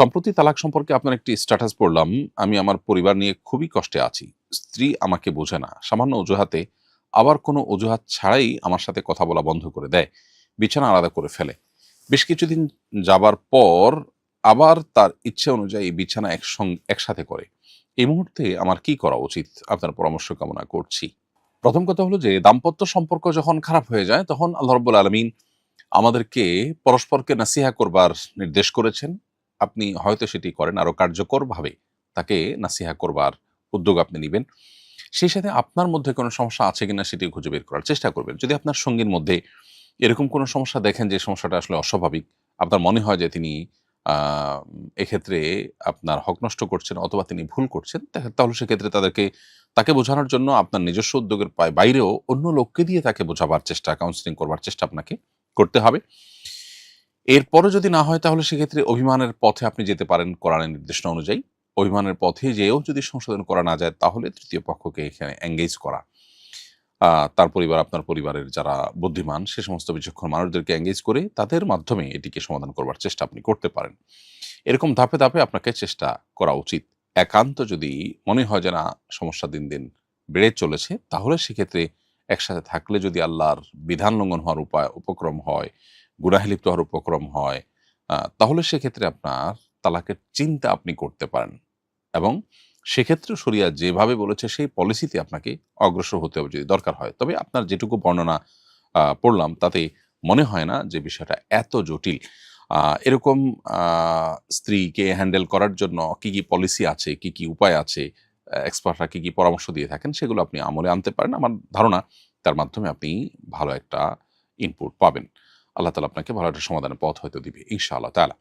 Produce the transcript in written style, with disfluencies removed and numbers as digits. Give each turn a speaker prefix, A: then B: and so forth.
A: সম্প্রতি তালাক সম্পর্কে আপনার একটি স্ট্যাটাস পড়লাম, আমি আমার পরিবার নিয়ে খুবই কষ্টে আছি। স্ত্রী আমাকে বোঝে না। সামান্য অজুহাতে আবার কোনো অজুহাত ছাড়াই আমার সাথে কথা বলা বন্ধ করে দেয়। বিছানা আলাদা করে ফেলে। বেশ কিছুদিন যাবার পর আবার তার ইচ্ছে অনুযায়ী বিছানা একসাথে করে। এই মুহূর্তে আমার কি করা উচিত? আপনার পরামর্শ কামনা করছি। প্রথম কথা হলো যে দাম্পত্য সম্পর্ক যখন খারাপ হয়ে যায় তখন আল্লাহ রাব্বুল আলামিন আমাদেরকে পরস্পরকে নাসিহা করবার নির্দেশ করেছেন। আপনি হয়তো সেটি করেন আরো কার্যকরভাবে তাকে নাসিহা করবার উদ্যোগ আপনি নিবেন। সেই সাথে আপনার মধ্যে কোনো সমস্যা আছে কিনা সেটি খুঁজে বের করার চেষ্টা করবেন। যদি আপনার সঙ্গীর মধ্যে এরকম কোনো সমস্যা দেখেন যে সমস্যাটা আসলে অস্বাভাবিক, আপনার মনে হয় যে তিনি আ এক্ষেত্রে আপনার হক নষ্ট করছেন অথবা তিনি ভুল করছেন, তাহলে সেক্ষেত্রে তাকে বোঝানোর জন্য আপনার নিজস্ব উদ্যোগের বাইরেও অন্য লোককে দিয়ে তাকে বোঝাবার চেষ্টা, কাউন্সেলিং করবার চেষ্টা আপনাকে করতে হবে। এরপরও যদি না হয় তাহলে সেক্ষেত্রে অভিমানের পথে আপনি যেতে পারেন কোরআনের নির্দেশনা অনুযায়ী। অভিমানের পথে যেয়েও যদি সংশোধন করা না যায় তাহলে ৩য় পক্ষকে এখানে এনগেজ করা। তার পরিবার, আপনার পরিবারের যারা বুদ্ধিমান সে সমস্ত বিচক্ষণ মানুষদেরকে এনগেজ করে তাদের মাধ্যমে এটিকে সমাধান করবার চেষ্টা আপনি করতে পারেন। এরকম ধাপে, ধাপে আপনাকে চেষ্টা করা উচিত। একান্ত যদি মনে হয় যে না সমস্যা দিন, দিন বেড়ে চলেছে তাহলে সেক্ষেত্রে একসাথে থাকলে যদি আল্লাহর বিধান লঙ্ঘন হওয়ার উপক্রম হয়, গুনাহে লিপ্ত হওয়ার উপক্রম হয়, তাহলে সেক্ষেত্রে আপনার তালাকের চিন্তা আপনি করতে পারেন এবং সেক্ষেত্রে শরিয়া যেভাবে বলেছে সেই পলিসিতে আপনাকে অগ্রসর হতে হবে যদি দরকার হয়। তবে আপনার যেটুকু বর্ণনা পড়লাম তাতে মনে হয় না যে বিষয়টা এত জটিল। আ এরকম আ স্ত্রীকে হ্যান্ডেল করার জন্য কি, কি পলিসি আছে, কি, কি উপায় আছে, এক্সপার্টরা কি, কি পরামর্শ দিয়ে থাকেন সেগুলো আপনি আমলে আনতে পারেন। আমার ধারণা তার মাধ্যমে আপনি ভালো একটা ইনপুট পাবেন। আল্লাহ তাআলা আপনাকে ভালো একটা সমাধানের পথ হয়তো দিবে ইনশাআল্লাহ তাআলা।